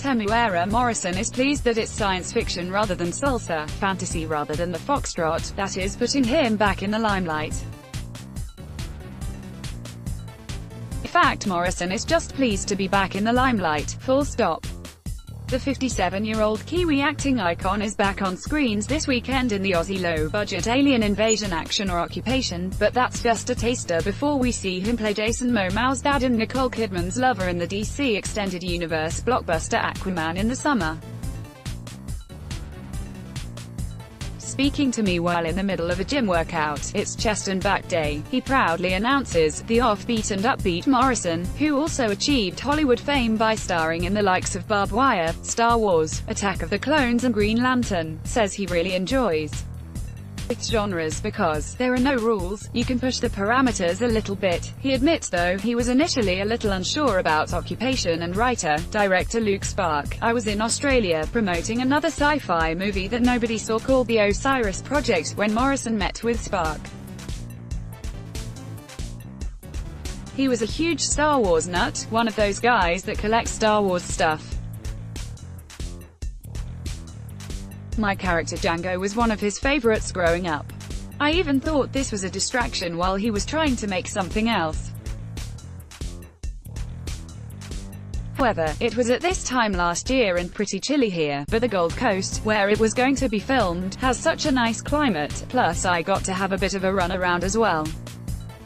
Temuera Morrison is pleased that it's science fiction rather than salsa, fantasy rather than the foxtrot, that is putting him back in the limelight. In fact, Morrison is just pleased to be back in the limelight, full stop. The 57-year-old Kiwi acting icon is back on screens this weekend in the Aussie low-budget alien invasion action or occupation, but that's just a taster before we see him play Jason Momoa's dad and Nicole Kidman's lover in the DC Extended Universe blockbuster Aquaman in the summer. Speaking to me while in the middle of a gym workout, it's chest and back day, he proudly announces. The offbeat and upbeat Morrison, who also achieved Hollywood fame by starring in the likes of Barbed Wire, Star Wars, Attack of the Clones and Green Lantern, says he really enjoys both genres because there are no rules, you can push the parameters a little bit. He admits though he was initially a little unsure about occupation, and writer-director Luke Spark, I was in Australia promoting another sci-fi movie that nobody saw called The Osiris Project, when Morrison met with Spark. He was a huge Star Wars nut, one of those guys that collects Star Wars stuff. My character Django was one of his favorites growing up. I even thought this was a distraction while he was trying to make something else. However, it was at this time last year and pretty chilly here, but the Gold Coast, where it was going to be filmed, has such a nice climate, plus I got to have a bit of a run around as well.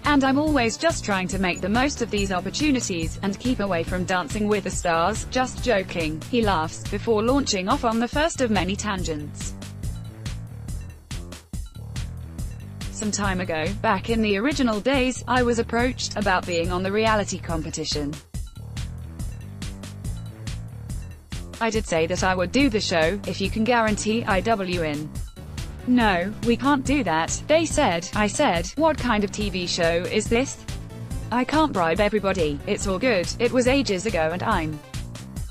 And I'm always just trying to make the most of these opportunities, and keep away from Dancing with the Stars, just joking, he laughs, before launching off on the first of many tangents. Some time ago, back in the original days, I was approached about being on the reality competition. I did say that I would do the show, if you can guarantee I'd win. No, we can't do that, they said. I said, what kind of TV show is this? I can't bribe everybody, it's all good. It was ages ago and I'm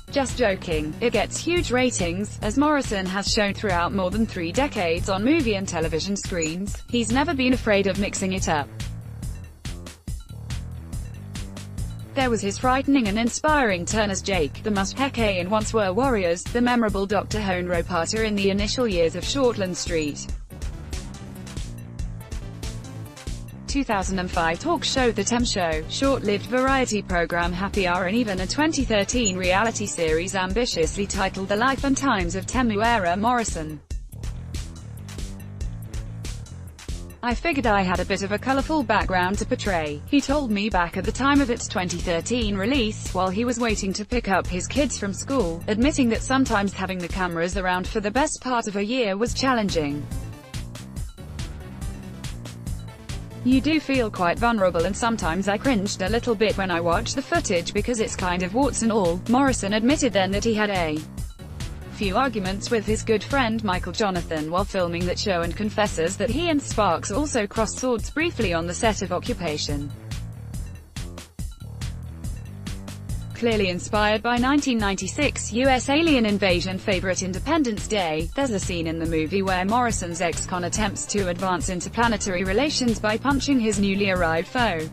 just joking. It gets huge ratings, as Morrison has shown throughout more than 3 decades on movie and television screens. He's never been afraid of mixing it up. There was his frightening and inspiring turn as Jake, the Musheke in Once Were Warriors, the memorable Dr. Honro Potter in the initial years of Shortland Street. 2005 talk show The Tem Show, short-lived variety program Happy Hour, and even a 2013 reality series ambitiously titled The Life and Times of Temuera Morrison. I figured I had a bit of a colorful background to portray, he told me back at the time of its 2013 release, while he was waiting to pick up his kids from school, admitting that sometimes having the cameras around for the best part of a year was challenging. You do feel quite vulnerable, and sometimes I cringed a little bit when I watched the footage because it's kind of warts and all. Morrison admitted then that he had a few arguments with his good friend Michael Jonathan while filming that show, and confesses that he and Sparks also crossed swords briefly on the set of Occupation. Clearly inspired by 1996 US alien invasion favorite Independence Day, there's a scene in the movie where Morrison's ex-con attempts to advance interplanetary relations by punching his newly arrived foe.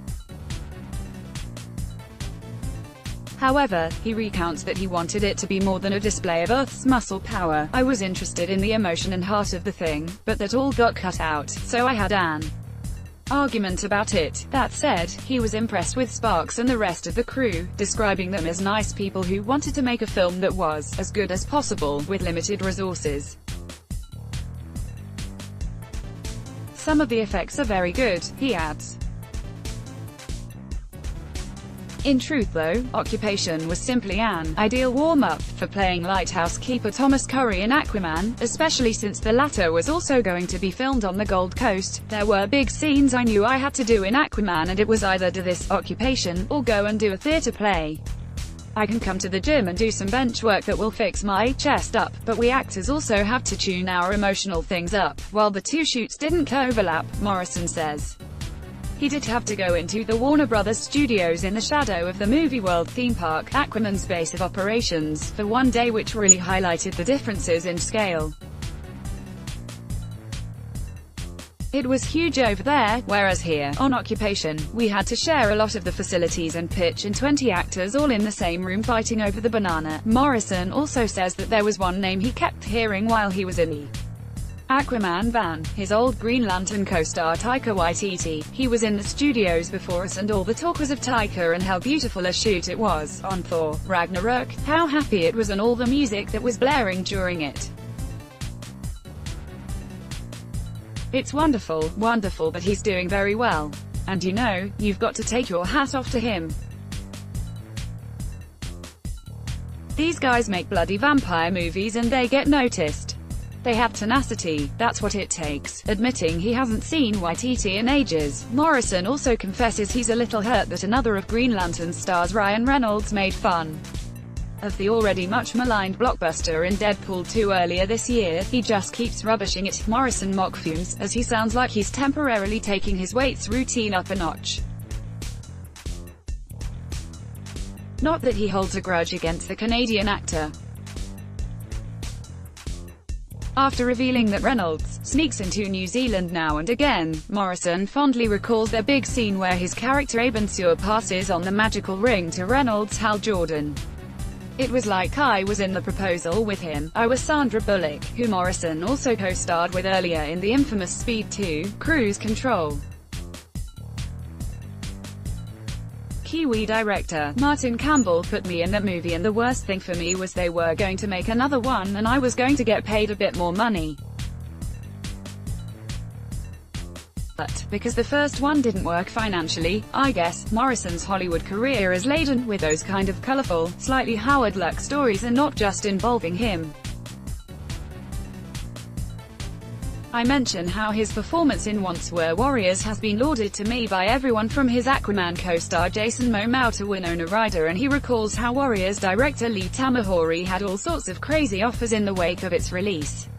However, he recounts that he wanted it to be more than a display of Earth's muscle power. I was interested in the emotion and heart of the thing, but that all got cut out, so I had an argument about it. That said, he was impressed with Sparks and the rest of the crew, describing them as nice people who wanted to make a film that was as good as possible, with limited resources. Some of the effects are very good, he adds. In truth though, Occupation was simply an ideal warm-up for playing lighthouse keeper Thomas Curry in Aquaman, especially since the latter was also going to be filmed on the Gold Coast. There were big scenes I knew I had to do in Aquaman, and it was either do this, Occupation, or go and do a theatre play. I can come to the gym and do some bench work that will fix my chest up, but we actors also have to tune our emotional things up. While the two shoots didn't overlap, Morrison says he did have to go into the Warner Brothers studios in the shadow of the Movie World theme park, Aquaman's base of operations, for one day, which really highlighted the differences in scale. It was huge over there, whereas here, on Occupation, we had to share a lot of the facilities and pitch in 20 actors all in the same room fighting over the banana. Morrison also says that there was one name he kept hearing while he was in the Aquaman van, his old Green Lantern co-star Taika Waititi. He was in the studios before us and all the talk was of Taika and how beautiful a shoot it was, on Thor, Ragnarok, how happy it was and all the music that was blaring during it. It's wonderful, wonderful, but he's doing very well. And you know, you've got to take your hat off to him. These guys make bloody vampire movies and they get noticed. They have tenacity, that's what it takes. Admitting he hasn't seen Waititi in ages, Morrison also confesses he's a little hurt that another of Green Lantern stars Ryan Reynolds made fun of the already much maligned blockbuster in Deadpool 2 earlier this year. He just keeps rubbishing it. Morrison mock fumes, as he sounds like he's temporarily taking his weights routine up a notch. Not that he holds a grudge against the Canadian actor. After revealing that Reynolds sneaks into New Zealand now and again, Morrison fondly recalls their big scene where his character Abensur passes on the magical ring to Reynolds' Hal Jordan. It was like I was in the proposal with him. I was Sandra Bullock, who Morrison also co-starred with earlier in the infamous Speed 2, Cruise Control. Kiwi director Martin Campbell put me in that movie and the worst thing for me was they were going to make another one and I was going to get paid a bit more money. But, because the first one didn't work financially, I guess, Morrison's Hollywood career is laden with those kind of colorful, slightly Howard Luck stories and not just involving him. I mention how his performance in Once Were Warriors has been lauded to me by everyone from his Aquaman co-star Jason Momoa to Winona Ryder, and he recalls how Warriors director Lee Tamahori had all sorts of crazy offers in the wake of its release.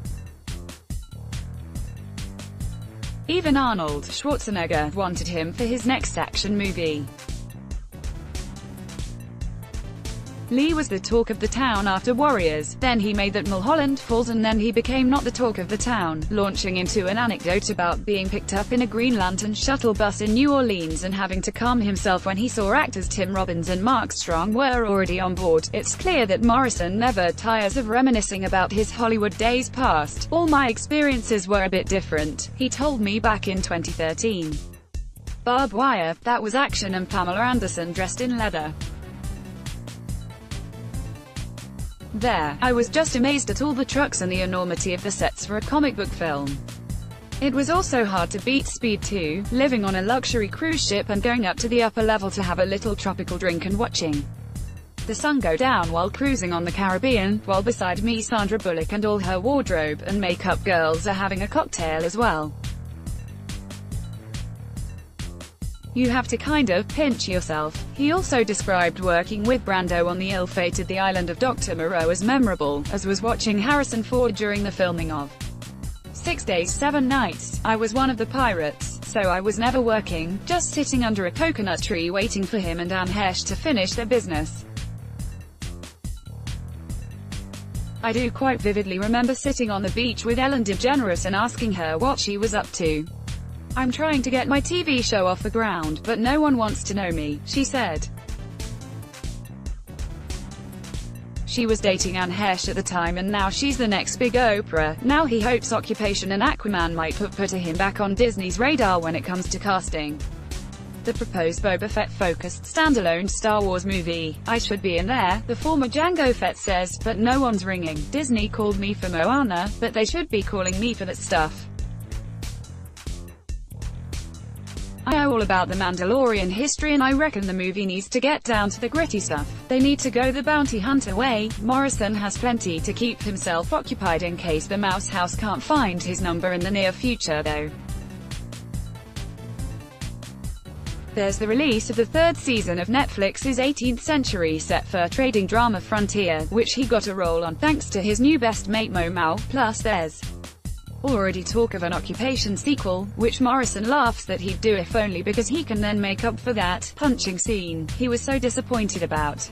Even Arnold Schwarzenegger wanted him for his next action movie. Lee was the talk of the town after Warriors, then he made that Mulholland Falls and then he became not the talk of the town, launching into an anecdote about being picked up in a Green Lantern shuttle bus in New Orleans and having to calm himself when he saw actors Tim Robbins and Mark Strong were already on board. It's clear that Morrison never tires of reminiscing about his Hollywood days past. All my experiences were a bit different, he told me back in 2013. Barbed wire, that was action and Pamela Anderson dressed in leather. There, I was just amazed at all the trucks and the enormity of the sets for a comic book film. It was also hard to beat Speed 2, living on a luxury cruise ship and going up to the upper level to have a little tropical drink and watching the sun go down while cruising on the Caribbean, while beside me Sandra Bullock and all her wardrobe and makeup girls are having a cocktail as well. You have to kind of pinch yourself. He also described working with Brando on the ill-fated The Island of Dr. Moreau as memorable, as was watching Harrison Ford during the filming of 6 Days, 7 Nights. I was one of the pirates, so I was never working, just sitting under a coconut tree waiting for him and Anne Heche to finish their business. I do quite vividly remember sitting on the beach with Ellen DeGeneres and asking her what she was up to. I'm trying to get my TV show off the ground, but no one wants to know me, she said. She was dating Anne Heche at the time and now she's the next big Oprah. Now he hopes Occupation and Aquaman might put him back on Disney's radar when it comes to casting the proposed Boba Fett-focused standalone Star Wars movie. I should be in there, the former Jango Fett says, but no one's ringing. Disney called me for Moana, but they should be calling me for that stuff. I know all about the Mandalorian history and I reckon the movie needs to get down to the gritty stuff. They need to go the bounty hunter way. Morrison has plenty to keep himself occupied in case the Mouse House can't find his number in the near future though. There's the release of the third season of Netflix's 18th century set-for trading drama Frontier, which he got a role on thanks to his new best mate Momoa. Plus there's already talk of an Occupation sequel, which Morrison laughs that he'd do if only because he can then make up for that punching scene he was so disappointed about.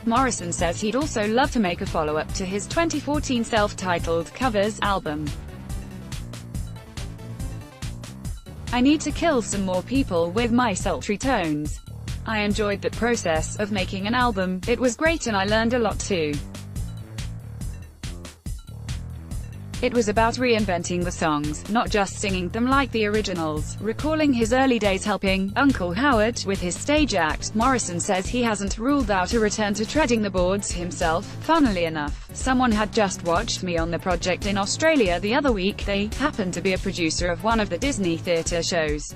Morrison says he'd also love to make a follow-up to his 2014 self-titled covers album. I need to kill some more people with my sultry tones. I enjoyed the process of making an album, it was great and I learned a lot too. It was about reinventing the songs, not just singing them like the originals. Recalling his early days helping Uncle Howard with his stage act, Morrison says he hasn't ruled out a return to treading the boards himself. Funnily enough, someone had just watched me on the project in Australia the other week. They happened to be a producer of one of the Disney theatre shows.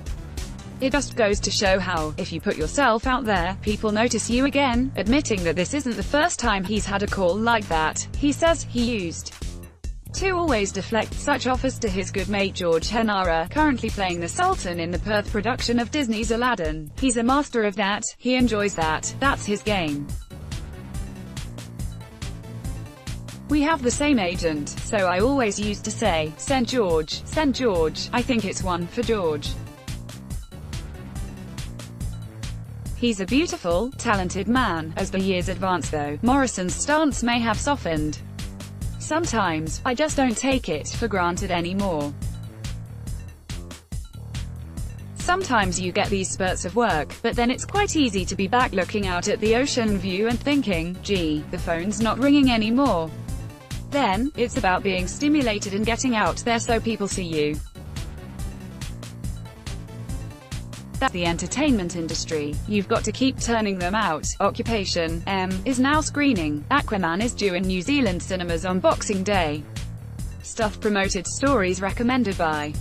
It just goes to show how, if you put yourself out there, people notice you again. Admitting that this isn't the first time he's had a call like that, he says he used to always deflect such offers to his good mate George Henara, currently playing the Sultan in the Perth production of Disney's Aladdin. He's a master of that, he enjoys that, that's his game. We have the same agent, so I always used to say, send George, I think it's one for George. He's a beautiful, talented man. As the years advance though, Morrison's stance may have softened. Sometimes, I just don't take it for granted anymore. Sometimes you get these spurts of work, but then it's quite easy to be back looking out at the ocean view and thinking, gee, the phone's not ringing anymore. Then, it's about being stimulated and getting out there so people see you. That's the entertainment industry. You've got to keep turning them out. Occupation M is now screening. Aquaman is due in New Zealand cinemas on Boxing Day. Stuff promoted, stories recommended by